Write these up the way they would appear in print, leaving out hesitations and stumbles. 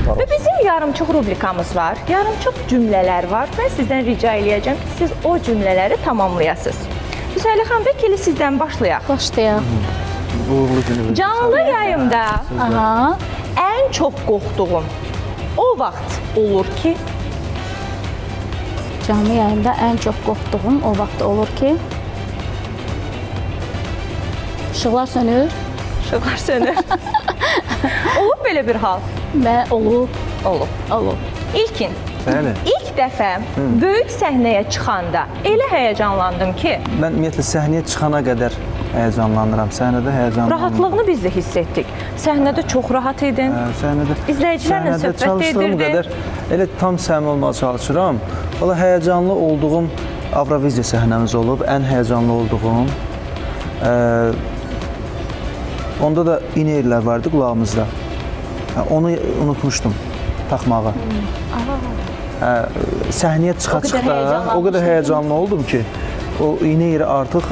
Və bizim yarımçıq rubrikamız var, yarımçıq cümlələr var. Mən sizdən rica eləyəcəm ki, siz o cümlələri tamamlayasınız. Hüseyli xan, bəlkə sizdən başlayaq. Başlayaq. Uğurlu günümüz. Canlı yayımda Aha. ən çox qorxduğum o vaxt olur ki, Canlı yayında ən çox qorxduğum o vaxt olur ki, işıqlar sönür işıqlar sönür. Olub belə bir hal? və olub. Olub. İlkin, Bəli. ilk dəfə böyük səhnəyə çıxanda elə həyəcanlandım ki, Mən ümumiyyətlə səhnəyə çıxana qədər həyəcanlanıram. Səhnədə həyəcanlanıram. rahatlığını biz də hiss etdik. Səhnədə çox rahat idin. Səhnədə İzləyicilərlə söhbət çalışdığım edirdin. qədər elə tam səmimi olmağa çalışıram. Valla həyəcanlı olduğum Avroviziya səhnəmiz olub, ən həyəcanlı olduğum. Onda da inerlər vardı qulağımızda. Onu unutmuşdum taxmağı. Səhnəyə çıxa-çıxda o qədər həyəcanlı oldum ki, o iynə yeri artıq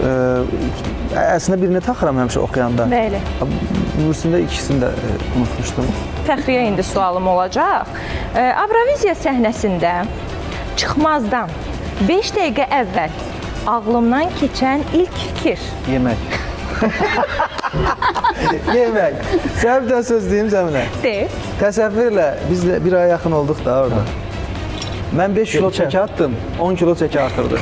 əslində birini taxıram həmişə oxuyanda. Bəli. Nursində ikisini də unutmuşdum. Fəxriyə indi sualım olacaq. Avroviziya səhnəsində çıxmazdan 5 dəqiqə əvvəl ağlımdan keçən ilk fikir. Yemək. Yemək. Sən bir də söz deyim Cəmilə. De. Təsəvvürlə biz bir aya yaxın olduq da orada. Mən 5 kilo çəki attım, 10 kilo çəki artırdı.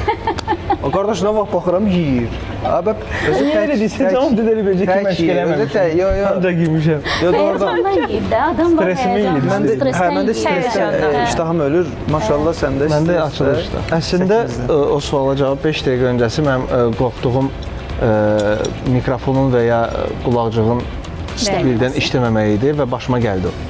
O qardaş nə vaxt baxıram yeyir. Abi Niyə elə deyirsən? Canım dedəli bəcək ki, məşq eləməmişəm. Yo, yo. Ancaq yemişəm. Yo, doğrudan. Həyəcandan yeyib də, adam var Stresimi yeyib. həyəcandan. Mən də stressdən Həyəcandan. iştahım ölür. Maşallah səndə Məndə açılışda. Əslində o suala cavab 5 dəqiqə öncəsi mənim qorxduğum mikrofonun və ya qulaqcığın birdən işləməməyi idi və başıma gəldi o.